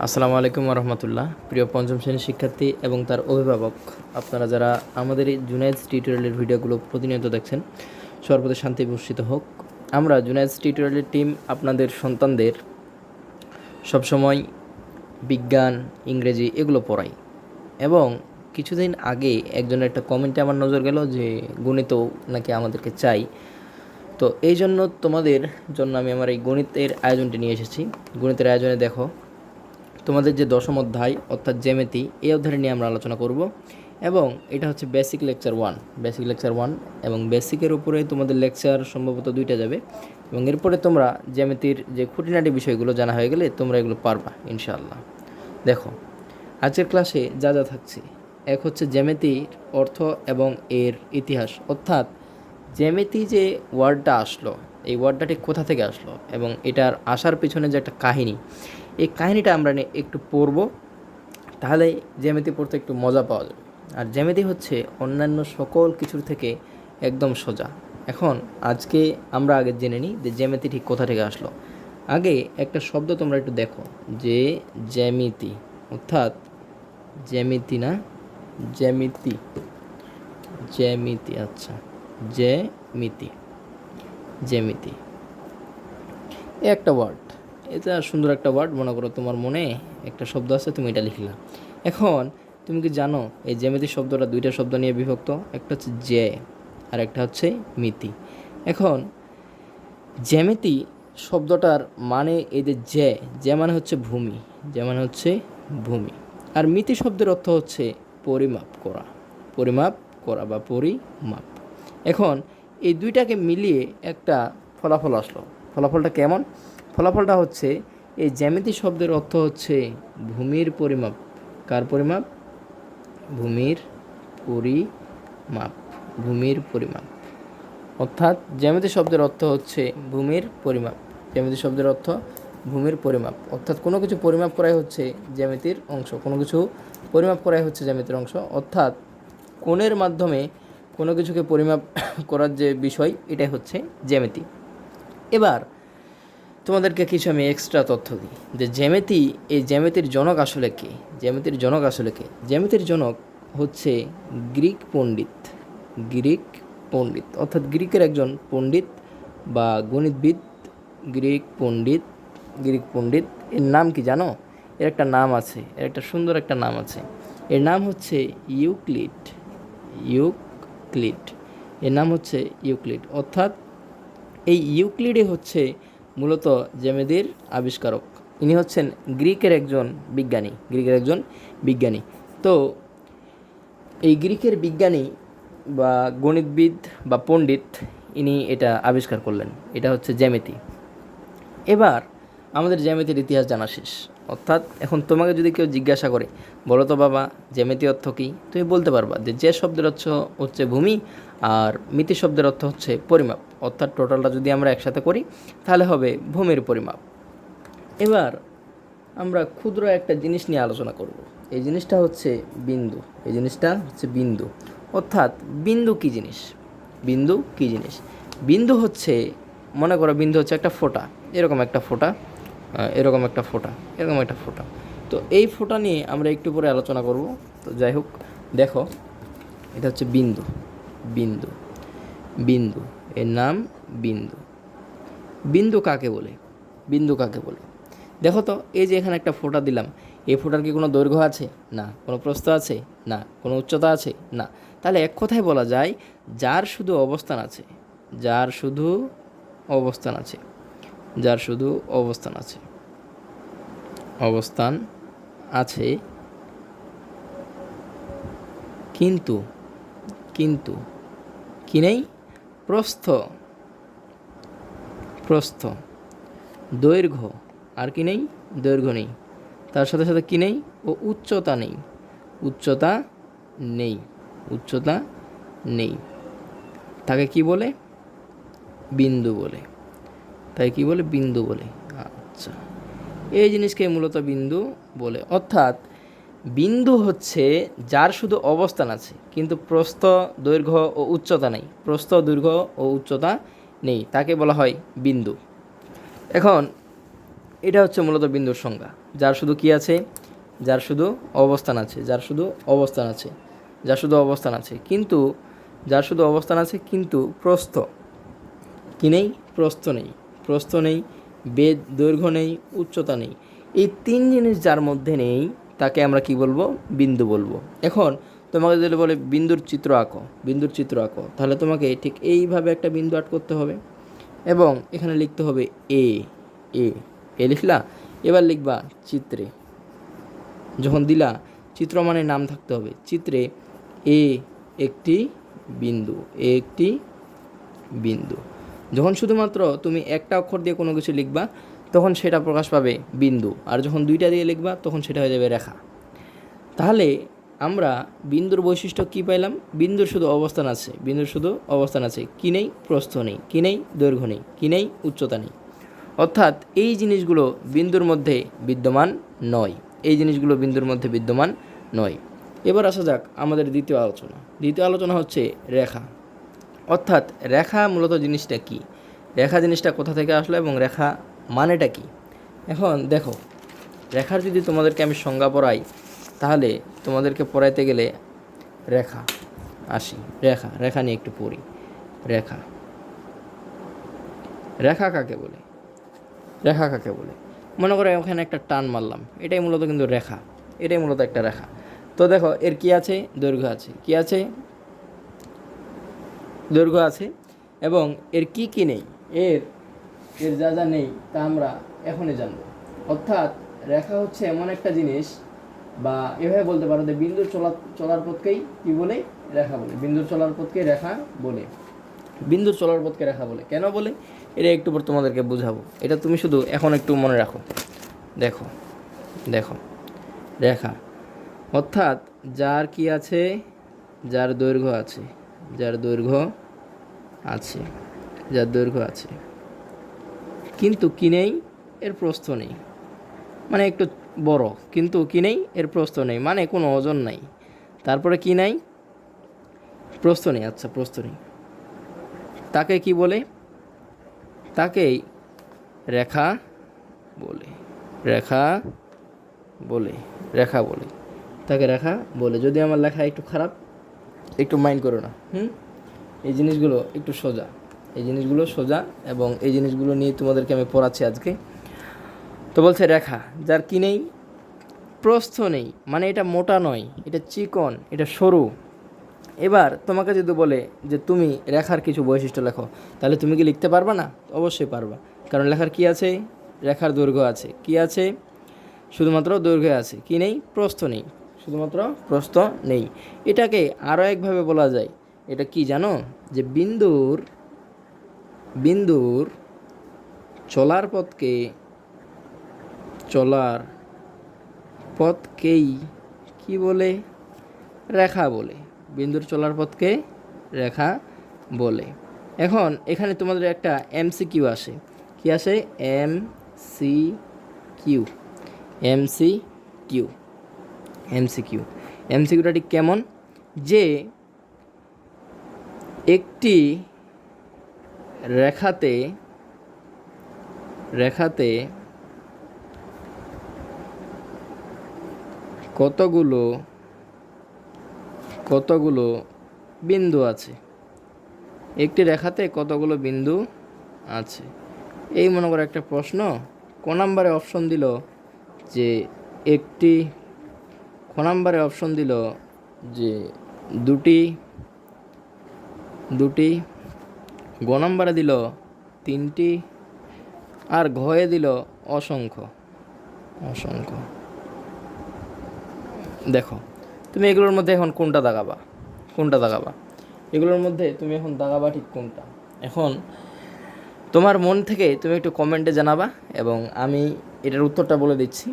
আসসালামু আলাইকুম রহমতুল্লাহ। প্রিয় পঞ্চম শ্রেণীর শিক্ষার্থী এবং তার অভিভাবক, আপনারা যারা আমাদের এই জুনায়েদ টিউটোরিয়ালের ভিডিওগুলো প্রতিনিয়ত দেখছেন, সর্বদা শান্তি বর্ষিত হোক। আমরা জুনায়েদ টিউটোরিয়ালের টিম আপনাদের সন্তানদের সবসময় বিজ্ঞান, ইংরেজি এগুলো পড়াই। এবং কিছুদিন আগে একজনের একটা কমেন্টে আমার নজর গেল যে গণিত নাকি আমাদেরকে চাই। তো এই জন্য তোমাদের জন্য আমি আমার এই গণিতের আয়োজনটি নিয়ে এসেছি। গণিতের আয়োজনে দেখো, তোমাদের যে দশম অধ্যায় অর্থাৎ জ্যামিতি, এই অধ্যায় নিয়ে আমরা আলোচনা করব। এবং এটা হচ্ছে বেসিক লেকচার ওয়ান, এবং বেসিকের উপরে তোমাদের লেকচার সম্ভবত 2টা যাবে। এবং এরপরে তোমরা জ্যামিতির যে খুঁটিনাটি বিষয়গুলো জানা হয়ে গেলে তোমরা এগুলো পারবা ইনশাআল্লাহ। দেখো, আজকের ক্লাসে যা যা থাকছে, এক হচ্ছে জ্যামিতির অর্থ এবং এর ইতিহাস, অর্থাৎ জ্যামিতি যে ওয়ার্ডটা আসলো, এই ওয়ার্ডটা ঠিক কোথা থেকে আসলো এবং এটার আসার পিছনে যে একটা কাহিনী, এই কাহিনীটা আমরা একটু পড়ব। তাহলে জ্যামিতি পড়তে একটু মজা পাওয়া যাবে। আর জ্যামিতি হচ্ছে অন্যান্য সকল কিছুর থেকে একদম সোজা। এখন আজকে আমরা আগে জেনে নিই যে জ্যামিতি ঠিক কোথা থেকে আসলো। আগে একটা শব্দ তোমরা একটু দেখো, যে জ্যামিতি অর্থাৎ জ্যামিতি না, জ্যামিতি, জ্যামিতি, আচ্ছা, জ্যামিতি, জ্যামিতি একটা ওয়ার্ড, এটা সুন্দর একটা ওয়ার্ড। মনে করো তোমার মনে একটা শব্দ আছে, তুমি এটা লিখলা। এখন তুমি কি জানো এই জ্যামিতি শব্দটা 2টা শব্দ নিয়ে বিভক্ত, একটা হচ্ছে জ্যা আর একটা হচ্ছে মিতি। এখন জ্যামিতি শব্দটার মানে এই যে জ্যা মানে হচ্ছে ভূমি, জ্যা মানে হচ্ছে ভূমি। আর মিতি শব্দের অর্থ হচ্ছে পরিমাপ করা, পরিমাপ করা বা পরিমাপ। এখন এই দুইটাকে মিলিয়ে একটা ফলাফল আসলো। ফলাফলটা কেমন? ফলাফলটা হচ্ছে এই জ্যামিতি শব্দের অর্থ হচ্ছে ভূমির পরিমাপ। কার পরিমাপ? ভূমির পরিমাপ, ভূমির পরিমাপ। অর্থাৎ জ্যামিতি শব্দের অর্থ হচ্ছে ভূমির পরিমাপ, জ্যামিতি শব্দের অর্থ ভূমির পরিমাপ। অর্থাৎ কোনো কিছু পরিমাপ করাই হচ্ছে জ্যামিতির অংশ, কোনো কিছু পরিমাপ করাই হচ্ছে জ্যামিতির অংশ। অর্থাৎ কোণের মাধ্যমে কোনো কিছুকে পরিমাপ করার যে বিষয়, এটাই হচ্ছে জ্যামিতি। এবার তোমাদেরকে কিছু আমি এক্সট্রা তথ্য দিই যে জ্যামিতি, এই জ্যামিতির জনক আসলে কে? জ্যামিতির জনক আসলে কে? জ্যামিতির জনক হচ্ছে গ্রিক পণ্ডিত, গ্রিক পণ্ডিত অর্থাৎ গ্রিকের একজন পণ্ডিত বা গণিতবিদ। গ্রিক পণ্ডিত, গ্রিক পণ্ডিত, এর নাম কি জানো? এর একটা নাম আছে, এর একটা সুন্দর একটা নাম আছে। এর নাম হচ্ছে ইউক্লিড, ইউক্লিড, এর নাম হচ্ছে ইউক্লিড। অর্থাৎ এই ইউক্লিডে হচ্ছে মূলত জ্যামিতির আবিষ্কারক। ইনি হচ্ছেন গ্রিকের একজন বিজ্ঞানী, গ্রিকের একজন বিজ্ঞানী। তো এই গ্রিকের বিজ্ঞানী বা গণিতবিদ বা পণ্ডিত, ইনি এটা আবিষ্কার করলেন। এটা হচ্ছে জ্যামিতি। এবার আমাদের জ্যামিতির ইতিহাস জানা শেষ। অর্থাৎ এখন তোমাকে যদি কেউ জিজ্ঞাসা করে, বলো তো বাবা জ্যামিতি অর্থ কী, তুমি বলতে পারবা যে শব্দের অর্থ হচ্ছে ভূমি আর মিতি শব্দের অর্থ হচ্ছে পরিমাপ। অর্থাৎ টোটালটা যদি আমরা একসাথে করি তাহলে হবে ভূমির পরিমাপ। এবার আমরা ক্ষুদ্র একটা জিনিস নিয়ে আলোচনা করব। এই জিনিসটা হচ্ছে বিন্দু, এই জিনিসটা হচ্ছে বিন্দু। অর্থাৎ বিন্দু কী জিনিস? বিন্দু কী জিনিস? বিন্দু হচ্ছে, মনে করো বিন্দু হচ্ছে একটা ফোঁটা, এরকম একটা ফোঁটা, এরকম একটা ফোঁটা, এরকম একটা ফোঁটা। তো এই ফোঁটা নিয়ে আমরা একটু পরে আলোচনা করব। তো যাই হোক, দেখো এটা হচ্ছে বিন্দু, বিন্দু, বিন্দু, এর নাম বিন্দু। বিন্দু কাকে বলে? বিন্দু কাকে বলে? দেখো তো, এই যে এখানে একটা ফোঁটা দিলাম, এই ফোঁটার কি কোনো দৈর্ঘ্য আছে? না। কোনো প্রস্থ আছে? না। কোনো উচ্চতা আছে? না। তাহলে এক কথায় বলা যায়, যার শুধু অবস্থান আছে, যার শুধু অবস্থান আছে, যার শুধু অবস্থান আছে, অবস্থান আছে, কিন্তু কিন্তু কি নেই? প্রস্থ, প্রস্থ, দৈর্ঘ্য, আর কি নেই? দৈর্ঘ্য নেই। তার সাথে সাথে কি নেই? ও উচ্চতা নেই, উচ্চতা নেই, উচ্চতা নেই। তাকে কি বলে? বিন্দু বলে। তাই কি বলে? বিন্দু বলে। আচ্ছা, এই জিনিসকে মূলত বিন্দু বলে। অর্থাৎ বিন্দু হচ্ছে যার শুধু অবস্থান আছে কিন্তু প্রস্থ, দৈর্ঘ্য ও উচ্চতা নেই, প্রস্থ, দৈর্ঘ্য ও উচ্চতা নেই, তাকে বলা হয় বিন্দু। এখন এটা হচ্ছে মূলত বিন্দুর সংজ্ঞা, যার শুধু কি আছে, যার শুধু অবস্থান আছে, যার শুধু অবস্থান আছে, যার শুধু অবস্থান আছে, কিন্তু যার শুধু অবস্থান আছে কিন্তু প্রস্থ কি নেই, প্রস্থ নেই, প্রস্থ নেই, বেদ দৈর্ঘ্য নেই, উচ্চতা নেই। এই তিন জিনিস যার মধ্যে নেই তাকে আমরা কি বলবো, বিন্দু বলবো। এখন তোমাকে যদি বলে বিন্দুর চিত্র আঁকো, বিন্দুর চিত্র আঁকো, তাহলে তোমাকে ঠিক এইভাবে একটা বিন্দু আঁট করতে হবে এবং এখানে লিখতে হবে এ, এ এ লিখলা। এবার লিখবা চিত্রে, যখন দিলা চিত্র মানে নাম থাকতে হবে, চিত্রে এ একটি বিন্দু, এ একটি বিন্দু। যখন শুধুমাত্র তুমি একটা অক্ষর দিয়ে কোনো কিছু লিখবা তখন সেটা প্রকাশ পাবে বিন্দু, আর যখন দুইটা দিয়ে লিখবা তখন সেটা হয়ে যাবে রেখা। তাহলে আমরা বিন্দুর বৈশিষ্ট্য কি পাইলাম, বিন্দুর শুধু অবস্থান আছে, বিন্দুর শুধু অবস্থান আছে, কি নেই, প্রস্থ নেই, কি নেই, দৈর্ঘ্য নেই, কি নেই, উচ্চতা নেই। অর্থাৎ এই জিনিসগুলো বিন্দুর মধ্যে বিদ্যমান নয়, এই জিনিসগুলো বিন্দুর মধ্যে বিদ্যমান নয়। এবার আসা যাক আমাদের দ্বিতীয় আলোচনা। দ্বিতীয় আলোচনা হচ্ছে রেখা। অর্থাৎ রেখা মূলত জিনিসটা কি, রেখা জিনিসটা কোথা থেকে আসলো এবং রেখা মানেটা কি। এখন দেখো, রেখার যদি তোমাদেরকে আমি সংজ্ঞা পড়াই তাহলে তোমাদেরকে পড়াইতে গেলে রেখা আসি, রেখা, রেখা নিয়ে একটু পড়ি। রেখা, রেখা কাকে বলে, রেখা কাকে বলে, মনে করো ওখানে একটা টান মারলাম, এটাই মূলত কিন্তু রেখা, এটাই মূলত একটা রেখা। তো দেখো এর কি আছে, দৈর্ঘ্য আছে, কি আছে, দৈর্ঘ্য আছে, এবং এর কি কি নেই, এর এর যা যা নেই তা আমরা এখনই জানব। অর্থাৎ রেখা হচ্ছে এমন একটা জিনিস, বা এভাবে বলতে পারো যে বিন্দুর চলার পথকেই কি বলে, রেখা বলে। বিন্দুর চলার পথকে রেখা বলে, বিন্দুর চলার পথকে রেখা বলে। কেন বলে এটা একটু পর তোমাদেরকে বুঝাবো, এটা তুমি শুধু এখন একটু মনে রাখো। দেখো, দেখো রেখা অর্থাৎ যার কি আছে, যার দৈর্ঘ্য আছে, যার দৈর্ঘ্য আছে, যার দৈর্ঘ্য আছে, কিন্তু কি নেই, এর প্রস্থ নেই, মানে একটু বড়, কিন্তু কি নেই, এর প্রস্থ নেই, মানে কোনো ওজন নাই। তারপরে কি নাই, প্রস্থ নেই, আচ্ছা প্রস্থ নেই, তাকে কি বলে, তাকেই রেখা বলে, রেখা বলে, রেখা বলে, তাকে রেখা বলে। যদি আমার লেখা একটু খারাপ একটু মাইন্ড করো না, এই জিনিসগুলো একটু সোজা, এই জিনিসগুলো সোজা, এবং এই জিনিসগুলো নিয়ে তোমাদেরকে আমি পড়াচ্ছি আজকে। তো বলছে রেখা যার কি নেই, প্রস্থ নেই, মানে এটা মোটা নয়, এটা চিকন, এটা সরু। এবার তোমাকে যদি বলে যে তুমি রেখার কিছু বৈশিষ্ট্য লেখো, তাহলে তুমি কি লিখতে পারবা না? অবশ্যই পারবা, কারণ লেখার কি আছে, রেখার দৈর্ঘ্য আছে, কি আছে, শুধুমাত্র দৈর্ঘ্য আছে, কি নেই, প্রস্থ নেই, শুধুমাত্র প্রস্থ নেই। এটাকে আরও একভাবে বলা যায়, এটা কি জানো, যে বিন্দুর বিন্দুর চলার পথকে, চলার পথকেই কি বলে, রেখা বলে। বিন্দুর চলার পথকে রেখা বলে। এখন এখানে তোমাদের একটা এমসিকিউ আসে, কি আসে, এমসিকিউ, এমসিকিউ, এমসিকিউ। এমসিকিউটা ঠিক কেমন, যে একটি রেখাতে, রেখাতে কতগুলো কতগুলো বিন্দু আছে, একটি রেখাতে কতগুলো বিন্দু আছে। এই মনে করো একটা প্রশ্ন, ক নাম্বারে অপশন দিল যে একটি, ক নাম্বারে অপশন দিল যে দুটি, দুটি, গ নাম্বারে দিল তিনটি, আর ঘয়ে দিল অসংখ্য, অসংখ্য। দেখো তুমি এগুলোর মধ্যে এখন কোনটা দাগাবা, কোনটা দাগাবা, এগুলোর মধ্যে তুমি এখন দাগাবা ঠিক কোনটা। এখন তোমার মন থেকে তুমি একটু কমেন্টে জানাবা এবং আমি এটার উত্তরটা বলে দিচ্ছি।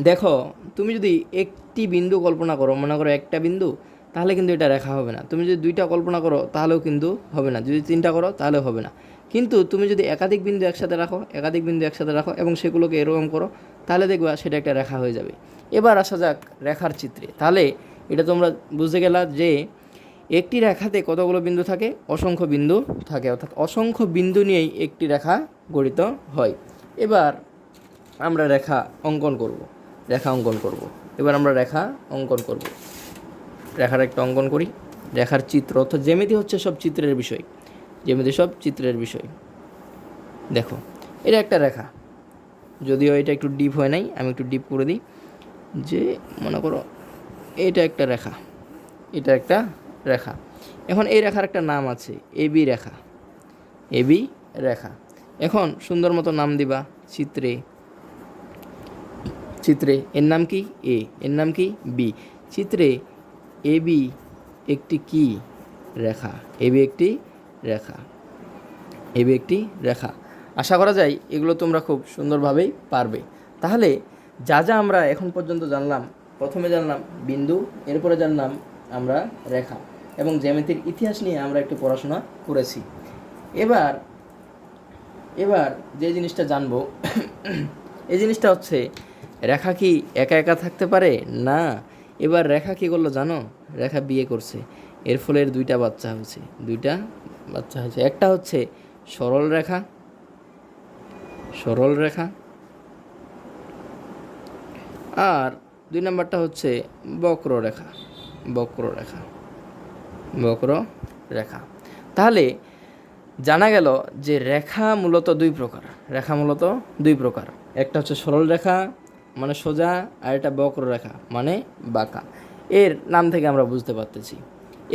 দেখো তুমি যদি একটি বিন্দু কল্পনা করো, মনে করো একটা বিন্দু, তাহলে কিন্তু এটা রেখা হবে না। তুমি যদি দুইটা কল্পনা করো তাহলেও কিন্তু হবে না, যদি তিনটা করো তাহলেও হবে না। কিন্তু তুমি যদি একাধিক বিন্দু একসাথে রাখো, একাধিক বিন্দু একসাথে রাখো এবং সেগুলোকে এরকম করো, তাহলে দেখবা সেটা একটা রেখা হয়ে যাবে। এবার আসা যাক রেখার চিত্রে। তাহলে এটা তোমরা বুঝতে গেলা যে একটি রেখাতে কতগুলো বিন্দু থাকে, অসংখ্য বিন্দু থাকে, অর্থাৎ অসংখ্য বিন্দু নিয়েই একটি রেখা গঠিত হয়। এবার আমরা রেখা অঙ্কন করব। এবার আমরা রেখা অঙ্কন করব। রেখার একটা অঙ্কন করি। রেখার চিত্র অর্থাৎ জ্যামিতি হচ্ছে সব চিত্রের বিষয়। দেখো, এটা একটা রেখা, যদিও এটা একটু ডিপ হয় নাই, আমি একটু ডিপ করে দিই। যে মনে করো এটা একটা রেখা। এখন এই রেখার একটা নাম আছে, এবি রেখা। এখন সুন্দর মতো নাম দিবা চিত্রে। এর নাম কি এ, এর নাম কি বি। চিত্রে এবি একটি কি রেখা, এবি একটি রেখা। আশা করা যায় এগুলো তোমরা খুব সুন্দরভাবেই পারবে। তাহলে যা আমরা এখন পর্যন্ত জানলাম, প্রথমে জানলাম বিন্দু, এরপরে জানলাম আমরা রেখা, এবং জ্যামিতির ইতিহাস নিয়ে আমরা একটু পড়াশোনা করেছি। এবার যে জিনিসটা জানবো এই জিনিসটা হচ্ছে, রেখা কি একা একা থাকতে পারে? না। এবার রেখা কী করলো জানো? রেখা বিয়ে করছে, এর ফলে এর দুইটা বাচ্চা হয়েছে। একটা হচ্ছে সরল রেখা, আর 2 নম্বরটা হচ্ছে বক্ররেখা। তাহলে জানা গেল যে রেখা মূলত দুই প্রকার। একটা হচ্ছে সরল রেখা মানে সোজা, আর এটা বক্ররেখা মানে বাঁকা। এর নাম থেকে আমরা বুঝতে পারতেছি।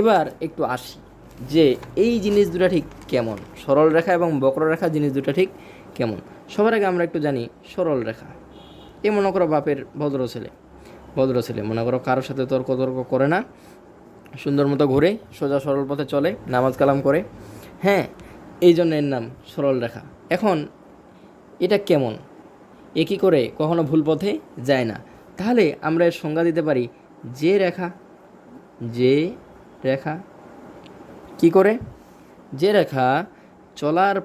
এবার একটু আসি যে এই জিনিস দুটা ঠিক কেমন, সরল রেখা এবং বক্ররেখা জিনিস দুটা ঠিক কেমন। সবার আগে আমরা একটু জানি সরল রেখা। এই মনে করো বাপের ভদ্র ছেলে মনে করো কারোর সাথে তর্ক করে না, সুন্দর মতো ঘুরে সোজা সরল পথে চলে, নামাজ কালাম করে, হ্যাঁ, এই জন্য এর নাম সরল রেখা। এখন এটা কেমন, এ কী করে কখনো ভুল পথে যায় না। তাহলে আমরা এর সংজ্ঞা দিতে পারি যে রেখা কি করে, যে রেখা চলার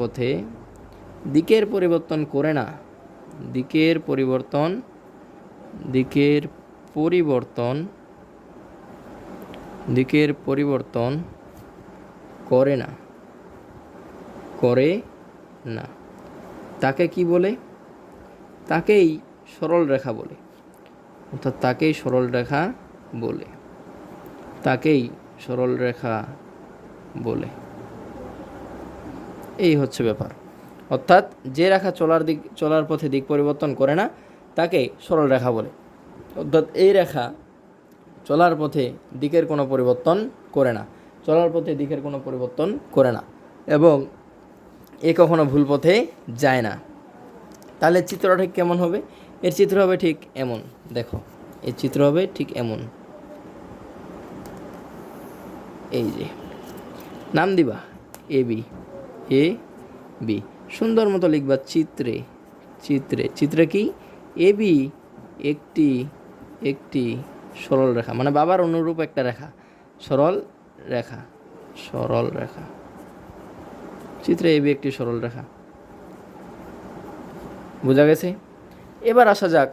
পথে দিকের পরিবর্তন করে না, দিকের পরিবর্তন করে না, তাকে কি বলে? তাকেই সরল রেখা বলে। এই হচ্ছে ব্যাপার। অর্থাৎ যে রেখা চলার পথে দিক পরিবর্তন করে না তাকে সরল রেখা বলে। অর্থাৎ এই রেখা চলার পথে দিকের কোনো পরিবর্তন করে না, এবং এ কখনো ভুল পথে যায় না। তাহলে চিত্রটা ঠিক কেমন হবে? এর চিত্র হবে ঠিক এমন। দেখো, এর চিত্র হবে ঠিক এমন। এই যে নাম দিবা এ বি, সুন্দর মতো লিখবা চিত্রে কি এবি একটি সরল রেখা, মানে বাবার অনুরূপ একটা রেখা, সরল রেখা। চিত্রে এবি একটি সরল রেখা। বোঝা গেছে? এবার আসা যাক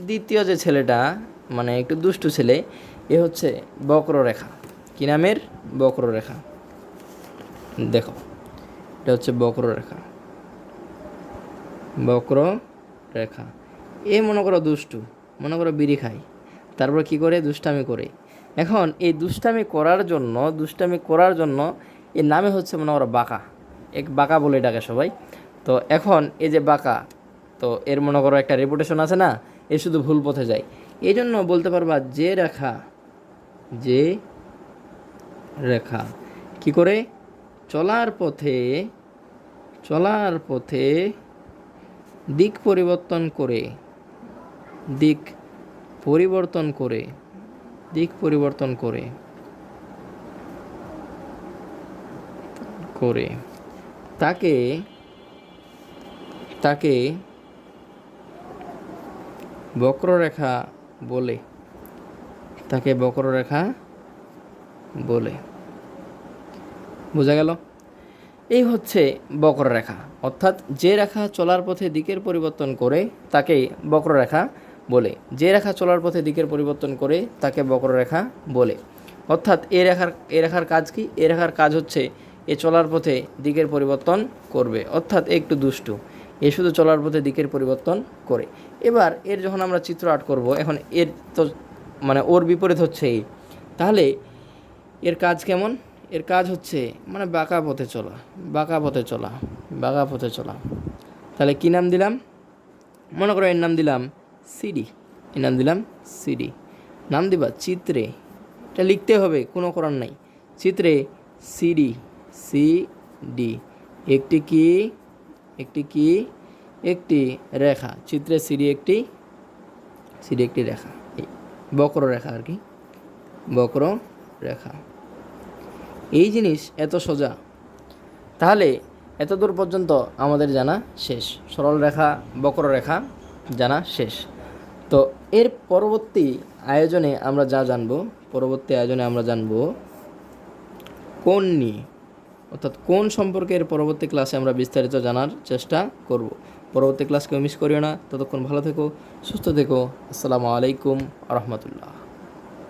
দ্বিতীয় যে ছেলেটা, মানে একটু দুষ্টু ছেলে, এ হচ্ছে বক্ররেখা। কি নামের? বক্ররেখা। দেখো, এটা হচ্ছে বক্ররেখা। এ মনে করো দুষ্টু, মনে করো বিড়ি খায়, তারপর কি করে? দুষ্টামি করে। এখন এই দুষ্টামি করার জন্য এর নামে হচ্ছে মনে করো বাঁকা, বাঁকা বলে ডাকে সবাই। তো এখন এই যে বাঁকা, তো এর মনে করো একটা রেপুটেশন আছে না, এ শুধু ভুল পথে যায়। এই জন্য বলতে পারবা যে রেখা কি করে? চলার পথে দিক পরিবর্তন করে তাকে বক্ররেখা বলে। বোঝা গেল? এই হচ্ছে বক্ররেখা। অর্থাৎ যে রেখা চলার পথে দিকের পরিবর্তন করে তাকে বক্ররেখা বলে। যে রেখা চলার পথে দিকের পরিবর্তন করে তাকে বক্ররেখা বলে। অর্থাৎ এই রেখার কাজ কি? এই রেখার কাজ হচ্ছে এ চলার পথে দিকের পরিবর্তন করবে, অর্থাৎ একটু দুষ্টু, এ শুধু চলার পথে দিকের পরিবর্তন করে। এবার এর যখন আমরা চিত্র আর্ট করব, এখন এর তো মানে ওর বিপরীত হচ্ছে এই, তাহলে এর কাজ কেমন? এর কাজ হচ্ছে মানে বাঁকা পথে চলা, বাঁকা পথে চলা, বাঁকা পথে চলা। তাহলে কী নাম দিলাম? মনে করো এর নাম দিলাম সিডি, এর নাম দিলাম সিডি। নাম দিবা চিত্রে, এটা লিখতে হবে, কোনো করার নাই। চিত্রে সিডি, সিডি একটি কি, একটি কি, একটি রেখা। চিত্রে সিডি একটি, সিডি একটি রেখা, এই বক্র রেখা আর কি, বক্র রেখা। এই জিনিস এত সোজা, তাহলে এত দূর পর্যন্ত আমাদের জানা শেষ। সরল রেখা, বক্ররেখা জানা শেষ। তো এর পরবর্তী আয়োজনে আমরা যা জানবো, পরবর্তী আয়োজনে আমরা জানবো কোণ নিয়ে, অর্থাৎ কোণ সম্পর্কে এর পরবর্তী ক্লাসে আমরা বিস্তারিত জানার চেষ্টা করব। পরবর্তী ক্লাসকেও মিস করিও না। ততক্ষণ ভালো থেকো, সুস্থ থেকো। আসসালামু আলাইকুম আ রহমতুল্লাহ।